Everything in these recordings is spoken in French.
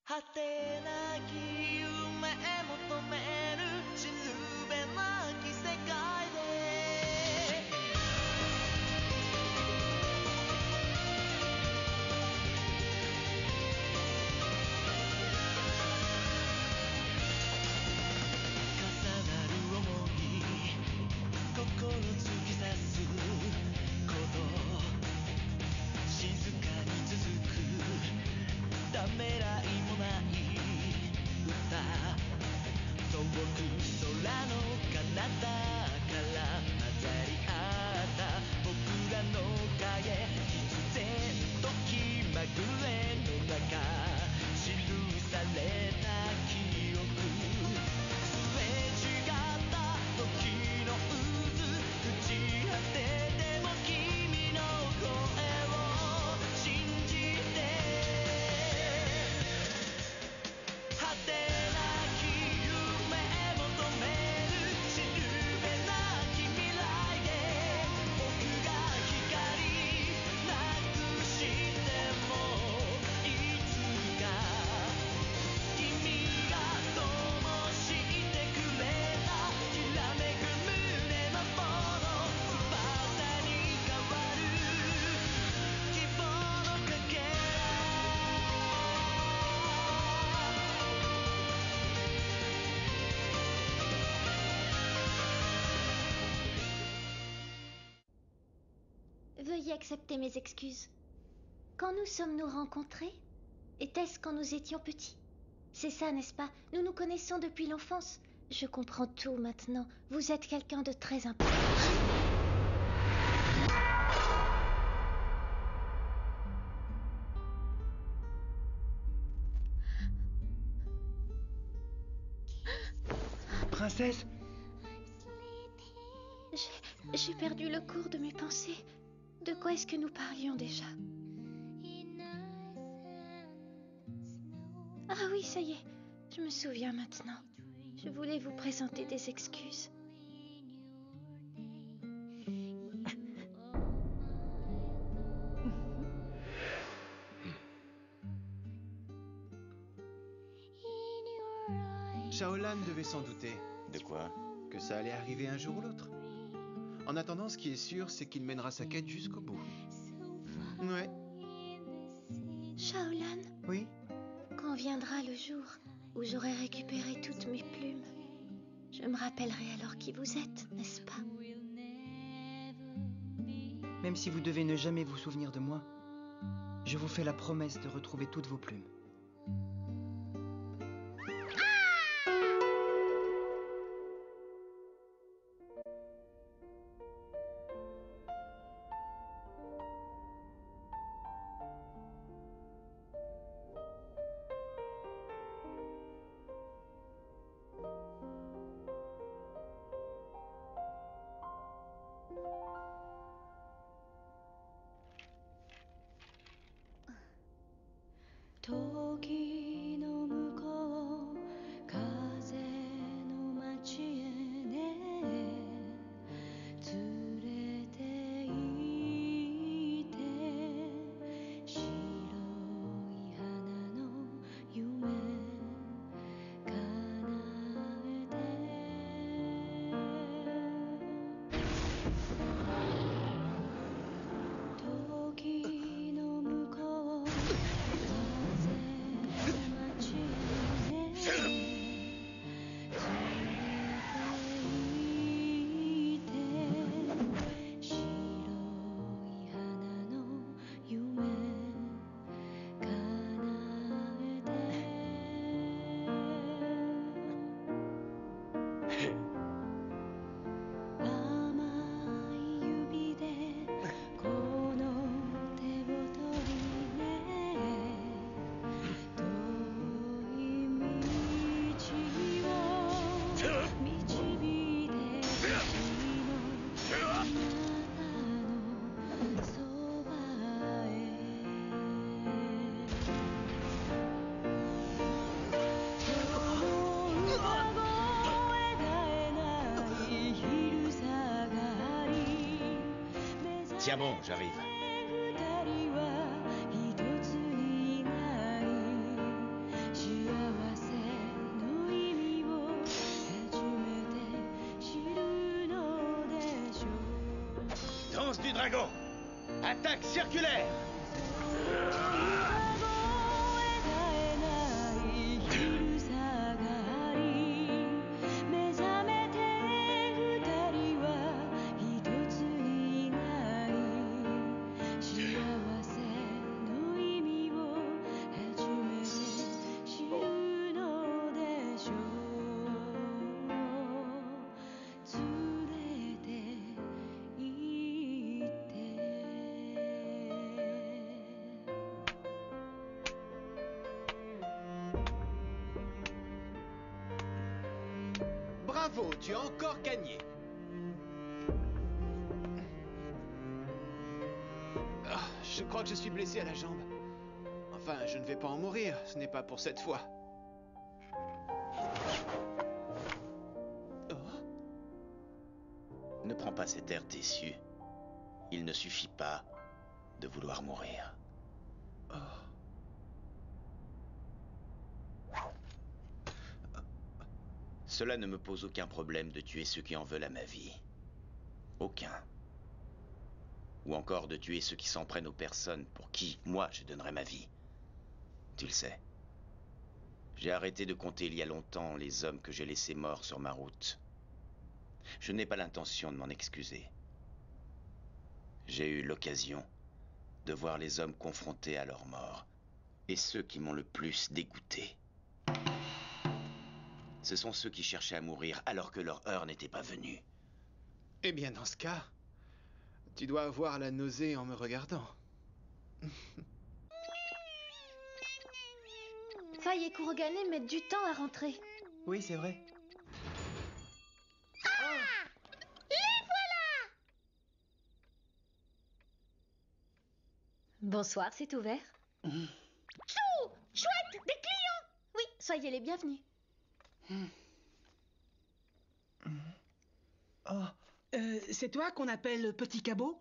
果てなき夢求めるしるべなき世界で重なる想い心突き刺すこと静かに続くためらいもない歌遠く空の彼方から混ざり合った僕らの影必然と気まぐれの中記された記憶すれ違った時の渦朽ち果てても君の声を信じて果てなき夢求めるしるべなき未来で僕が光なくしてもいつか君が灯してくれたきらめく胸の炎翼に変わる希望のかけらVeuillez accepter mes excuses. Quand nous sommes-nous rencontrés? Était-ce quand nous étions petits? C'est ça, n'est-ce pas? Nous nous connaissons depuis l'enfance. Je comprends tout maintenant. Vous êtes quelqu'un de très important. Princesse, J'ai perdu le cours de mes pensées. De quoi est-ce que nous parlions déjà? Ah oui, ça y est, je me souviens maintenant. Je voulais vous présenter des excuses. Shaolan devait s'en douter De quoi? que ça allait arriver un jour ou l'autre. En attendant, ce qui est sûr, c'est qu'il mènera sa quête jusqu'au bout. Ouais, Shaolan, oui. quand viendra le jour où j'aurai récupéré toutes mes plumes, je me rappellerai alors qui vous êtes, n'est-ce pas? Même si vous devez ne jamais vous souvenir de moi, je vous fais la promesse de retrouver toutes vos plumes. Tiens bon, j'arrive. Danse du dragon. Attaque circulaire. Bravo, tu as encore gagné. Ah, je crois que je suis blessé à la jambe. Enfin, je ne vais pas en mourir, ce n'est pas pour cette fois. Oh, Ne prends pas cet air déçu. Il ne suffit pas de vouloir mourir. oh. Cela ne me pose aucun problème de tuer ceux qui en veulent à ma vie. Aucun. Ou encore de tuer ceux qui s'en prennent aux personnes pour qui, moi, je donnerais ma vie. Tu le sais. J'ai arrêté de compter il y a longtemps les hommes que j'ai laissés morts sur ma route. Je n'ai pas l'intention de m'en excuser. J'ai eu l'occasion de voir les hommes confrontés à leur mort, et ceux qui m'ont le plus dégoûté. Ce sont ceux qui cherchaient à mourir alors que leur heure n'était pas venue. Eh bien, dans ce cas, tu dois avoir la nausée en me regardant. Faye et Kurogane mettent du temps à rentrer. Oui, c'est vrai. Bonsoir, c'est ouvert. Chou! Chouette! Des clients! Oui, soyez les bienvenus. Oh, C'est toi qu'on appelle Petit Cabot?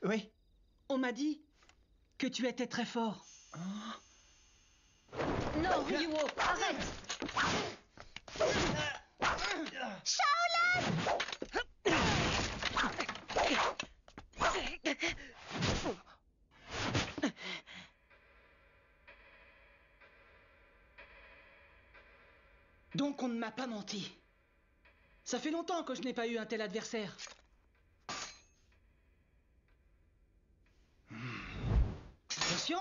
Oui. On m'a dit que tu étais très fort. Non, Ryuo, arrête! Donc on ne m'a pas menti. Ça fait longtemps que je n'ai pas eu un tel adversaire. Attention!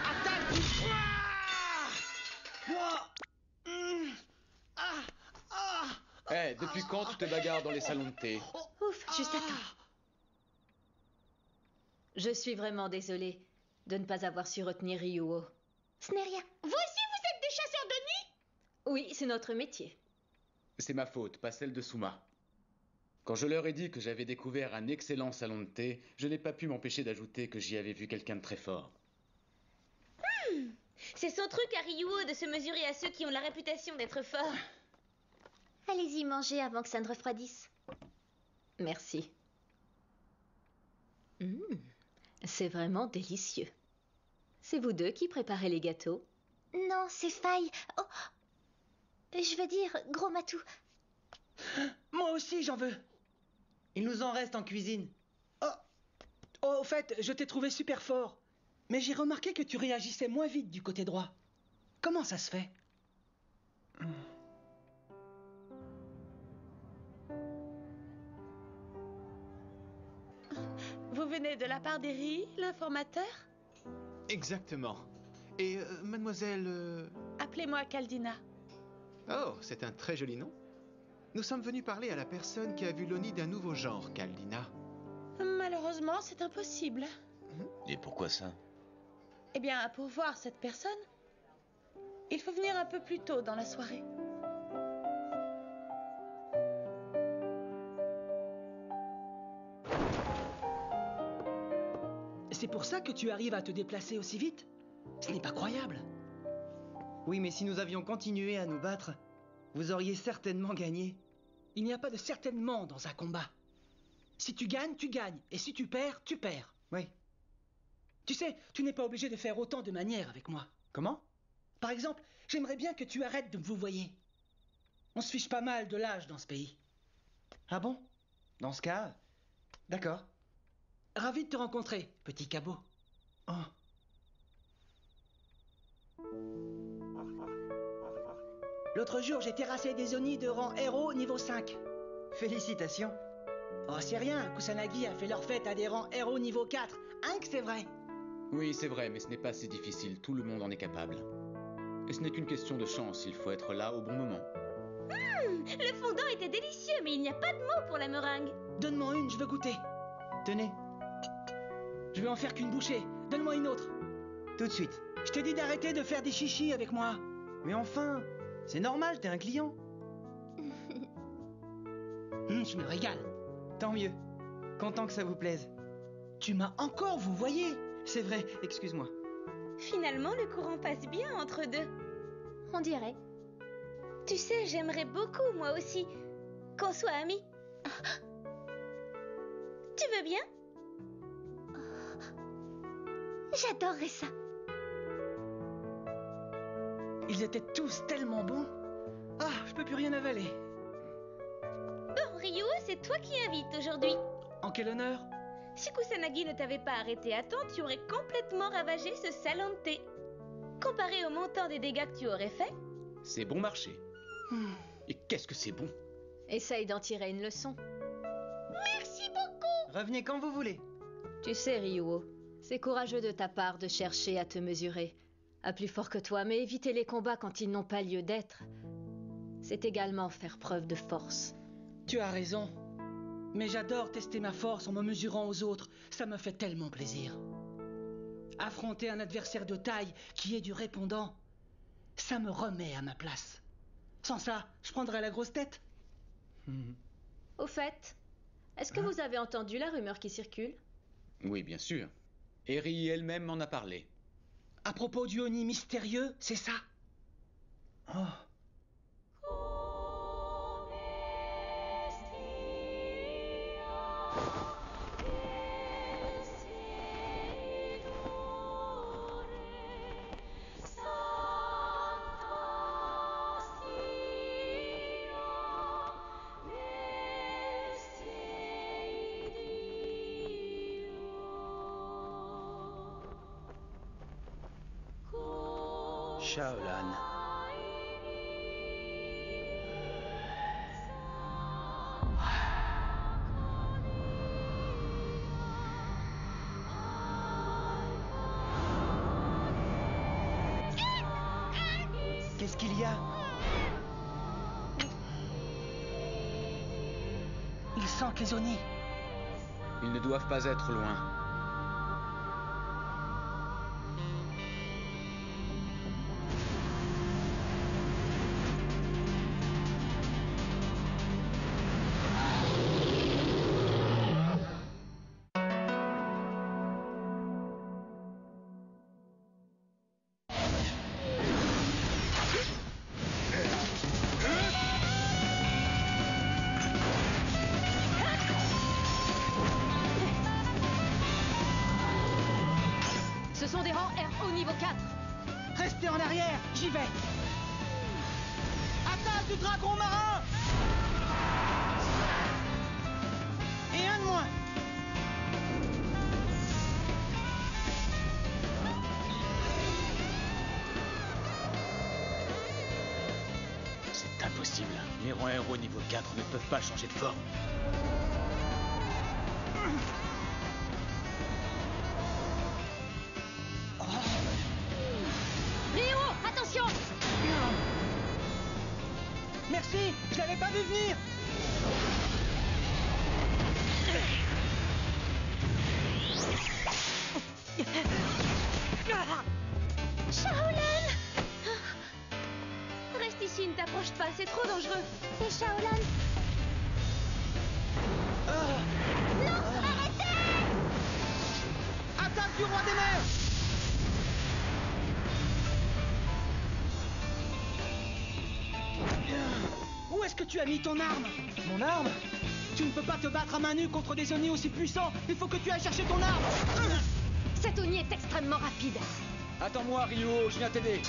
Attaque! Depuis quand tu te bagarres dans les salons de thé? Ouf, juste à temps. Je suis vraiment désolée de ne pas avoir su retenir Ryuo. Ce n'est rien. Vous aussi, vous êtes des chasseurs de nuit? Oui, c'est notre métier. C'est ma faute, pas celle de Souma. Quand je leur ai dit que j'avais découvert un excellent salon de thé, je n'ai pas pu m'empêcher d'ajouter que j'y avais vu quelqu'un de très fort. C'est son truc à Ryuo de se mesurer à ceux qui ont la réputation d'être forts. Allez-y manger avant que ça ne refroidisse. Merci. C'est vraiment délicieux. C'est vous deux qui préparez les gâteaux? Non, c'est Faye. Oh, je veux dire, Gros Matou. Moi aussi, j'en veux. Il nous en reste en cuisine. Oh, au fait, je t'ai trouvé super fort. Mais j'ai remarqué que tu réagissais moins vite du côté droit. Comment ça se fait? Vous venez de la part d'Eri, l'informateur? Exactement. Et mademoiselle... Appelez-moi Caldina. Oh, c'est un très joli nom. Nous sommes venus parler à la personne qui a vu l'Oni d'un nouveau genre, Caldina. Malheureusement, c'est impossible. Et pourquoi ça? Eh bien, pour voir cette personne, il faut venir un peu plus tôt dans la soirée. C'est pour ça que tu arrives à te déplacer aussi vite? Ce n'est pas croyable. Oui, mais si nous avions continué à nous battre, vous auriez certainement gagné. Il n'y a pas de certainement dans un combat. Si tu gagnes, tu gagnes. Et si tu perds, tu perds. Oui. Tu sais, tu n'es pas obligé de faire autant de manières avec moi. Comment? Par exemple, j'aimerais bien que tu arrêtes de me vouvoyer. On se fiche pas mal de l'âge dans ce pays. Ah bon? Dans ce cas, d'accord. Ravi de te rencontrer, petit cabot. Oh. L'autre jour, j'ai terrassé des Oni de rang héros niveau 5. Félicitations. Oh, c'est rien, Kusanagi a fait leur fête à des rangs héros niveau 4. Hein que c'est vrai? Oui, c'est vrai, mais ce n'est pas si difficile, tout le monde en est capable. Et ce n'est qu'une question de chance, il faut être là au bon moment. Le fondant était délicieux, mais il n'y a pas de mots pour la meringue. Donne-moi une, je veux goûter. Tenez, Je vais en faire qu'une bouchée. Donne-moi une autre. tout de suite. Je t'ai dit d'arrêter de faire des chichis avec moi. Mais enfin, c'est normal, t'es un client. Je me régale. Tant mieux. Content que ça vous plaise. Tu m'as encore, vous voyez? C'est vrai, excuse-moi. Finalement, le courant passe bien entre deux. On dirait. Tu sais, j'aimerais beaucoup, moi aussi, qu'on soit amis. Tu veux bien? J'adorerais ça. Ils étaient tous tellement bons. Ah, je peux plus rien avaler. Bon, Ryuo, c'est toi qui invites aujourd'hui. En quel honneur? Si Kusanagi ne t'avait pas arrêté à temps, tu aurais complètement ravagé ce salon de thé. Comparé au montant des dégâts que tu aurais fait, C'est bon marché. Et qu'est-ce que c'est bon? Essaye d'en tirer une leçon. merci beaucoup. Revenez quand vous voulez. Tu sais, Ryuo, c'est courageux de ta part de chercher à te mesurer à plus fort que toi, mais éviter les combats quand ils n'ont pas lieu d'être, c'est également faire preuve de force. Tu as raison. Mais j'adore tester ma force en me mesurant aux autres. Ça me fait tellement plaisir. Affronter un adversaire de taille qui est du répondant, ça me remet à ma place. Sans ça, je prendrais la grosse tête. Au fait, est-ce que vous avez entendu la rumeur qui circule? Oui, bien sûr. Eri elle-même m'en a parlé. À propos du Oni mystérieux, c'est ça? Oh. Shaolan. Qu'est-ce qu'il y a? Il sent les Oni. Ils ne doivent pas être loin. Ce sont des rangs RO niveau 4. Restez en arrière, j'y vais. Attaque du dragon marin. Et un de moins. C'est impossible. Les rangs héros niveau 4 ne peuvent pas changer de forme. Ryuo, attention! Merci, je l'avais pas vu venir. Shaolan! Reste ici, ne t'approche pas, c'est trop dangereux. C'est Shaolan. Non, arrêtez! Attaque du roi des mers. Où est-ce que tu as mis ton arme? Mon arme? Tu ne peux pas te battre à main nue contre des Oni aussi puissants. Il faut que tu ailles chercher ton arme. Cet Oni est extrêmement rapide. Attends-moi, Ryuo, je viens t'aider.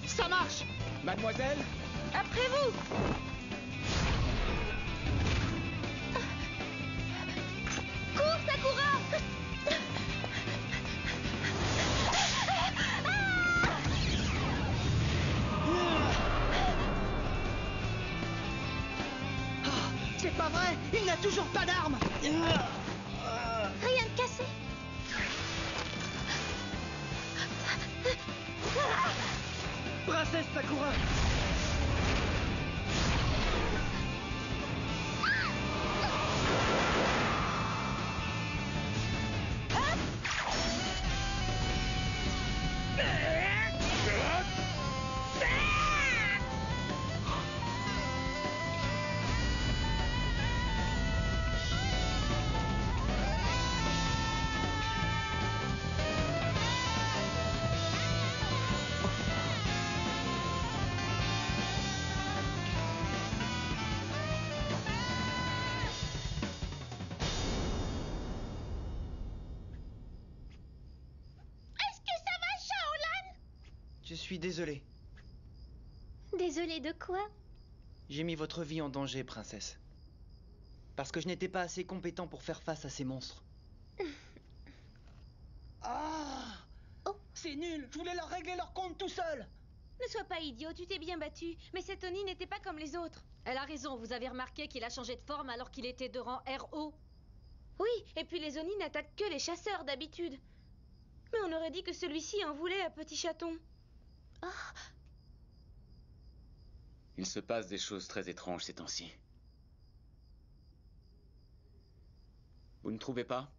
Ça marche. Mademoiselle? Après vous! toujours pas d'armes. Rien de cassé. Princesse Sakura. Je suis désolé. Désolée de quoi? J'ai mis votre vie en danger, princesse. Parce que je n'étais pas assez compétent pour faire face à ces monstres. Ah! C'est nul. Je voulais leur régler leur compte tout seul. Ne sois pas idiot, tu t'es bien battu. Mais cet Oni n'était pas comme les autres. Elle a raison, vous avez remarqué qu'il a changé de forme alors qu'il était de rang RO. Oui, et puis les Oni n'attaquent que les chasseurs d'habitude. Mais on aurait dit que celui-ci en voulait à petit chaton. Il se passe des choses très étranges ces temps-ci. Vous ne trouvez pas?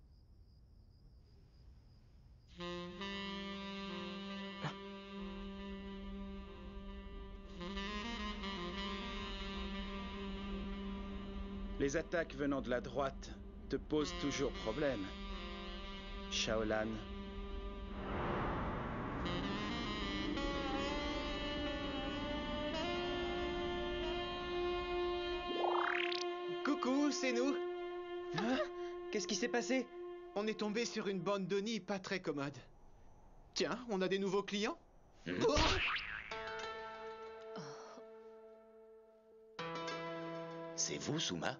Les attaques venant de la droite te posent toujours problème, Shaolan. Coucou, c'est nous. Hein? Qu'est-ce qui s'est passé? On est tombé sur une bande d'Oni pas très commode. Tiens, on a des nouveaux clients. Oh! C'est vous, Suma?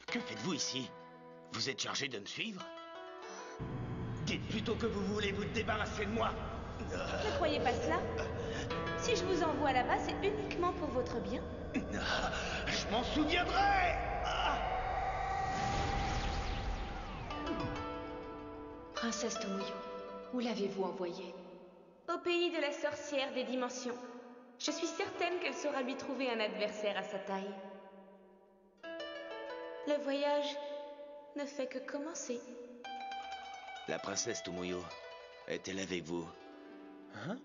Que faites-vous ici? Vous êtes chargé de me suivre? Dites plutôt que vous voulez vous débarrasser de moi. Ne croyez pas cela. Si je vous envoie là-bas, c'est uniquement pour votre bien. Je m'en souviendrai. Princesse Tomoyo, où l'avez-vous envoyée? Au pays de la sorcière des dimensions. Je suis certaine qu'elle saura lui trouver un adversaire à sa taille. Le voyage ne fait que commencer. La princesse Tomoyo est-elle avec vous? Hein?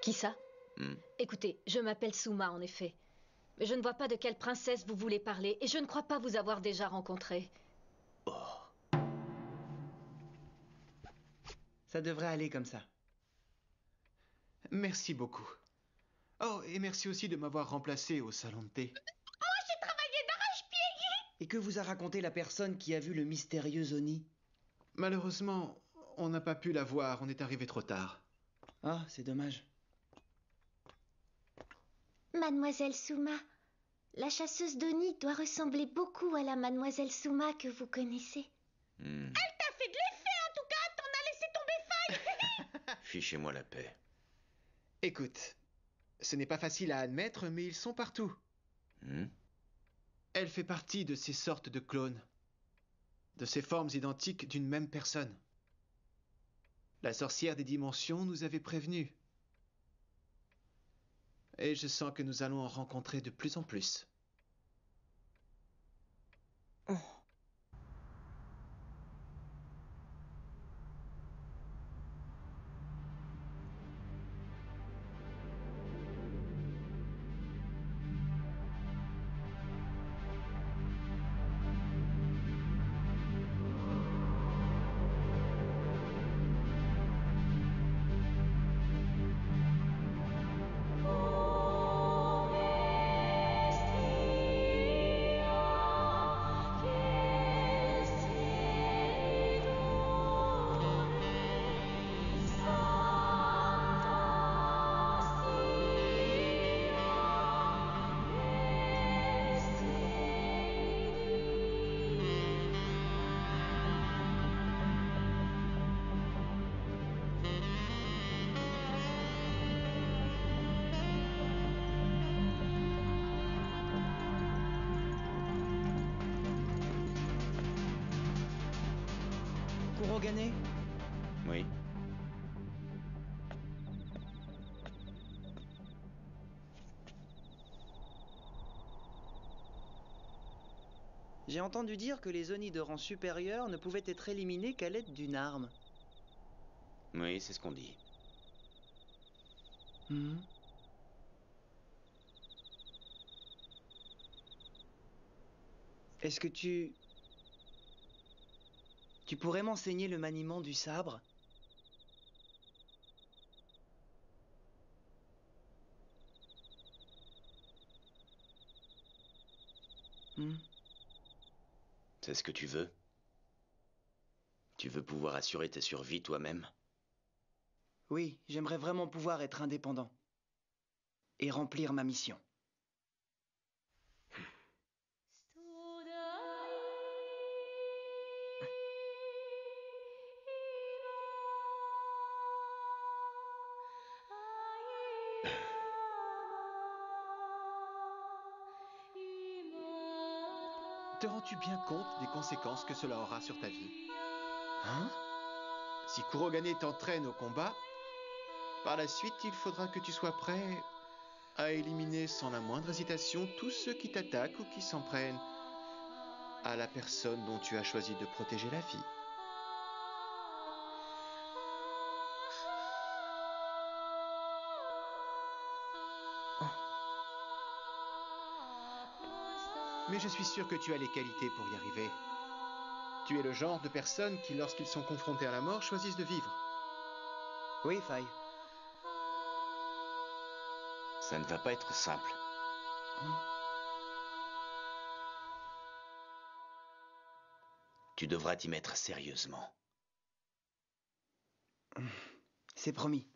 Qui ça? Écoutez, je m'appelle Suma en effet. Mais je ne vois pas de quelle princesse vous voulez parler et je ne crois pas vous avoir déjà rencontré. Ça devrait aller comme ça. Merci beaucoup. Oh, et merci aussi de m'avoir remplacé au salon de thé. Et que vous a raconté la personne qui a vu le mystérieux Oni? Malheureusement, on n'a pas pu la voir, on est arrivé trop tard. Ah, c'est dommage. Mademoiselle Suma, la chasseuse d'Oni doit ressembler beaucoup à la Mademoiselle Suma que vous connaissez. T'as fait de l'effet en tout cas, t'en as laissé tomber faille. Fichez-moi la paix. Écoute, ce n'est pas facile à admettre, mais ils sont partout. Elle fait partie de ces sortes de clones, de ces formes identiques d'une même personne. La sorcière des dimensions nous avait prévenus. Et je sens que nous allons en rencontrer de plus en plus. Kurogane? Oui. J'ai entendu dire que les Oni de rang supérieur ne pouvaient être éliminés qu'à l'aide d'une arme. Oui, c'est ce qu'on dit. Est-ce que tu pourrais m'enseigner le maniement du sabre? C'est ce que tu veux? Tu veux pouvoir assurer ta survie toi-même? Oui, j'aimerais vraiment pouvoir être indépendant. Et remplir ma mission. Te rends-tu bien compte des conséquences que cela aura sur ta vie? Hein? Si Kurogane t'entraîne au combat, par la suite, il faudra que tu sois prêt à éliminer sans la moindre hésitation tous ceux qui t'attaquent ou qui s'en prennent à la personne dont tu as choisi de protéger la vie. Mais je suis sûr que tu as les qualités pour y arriver. Tu es le genre de personne qui, lorsqu'ils sont confrontés à la mort, choisissent de vivre. Oui, Faye. Ça ne va pas être simple. Tu devras t'y mettre sérieusement. C'est promis.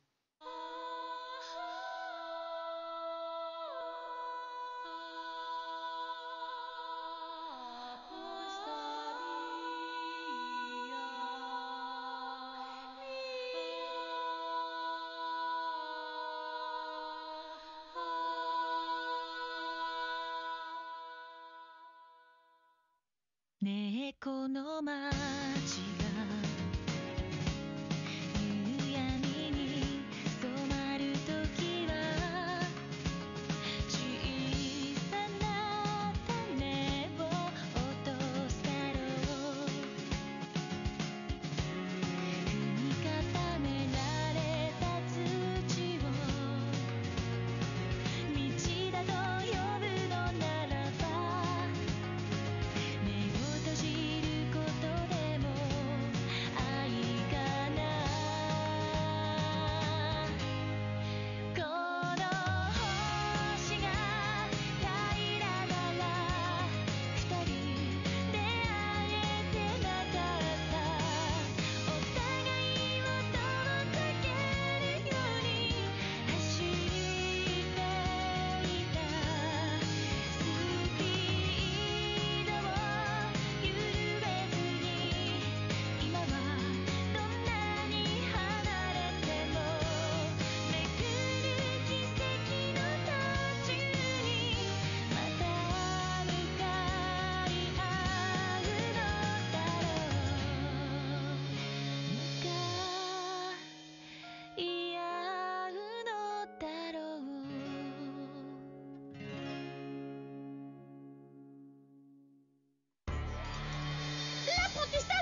L'apprentissage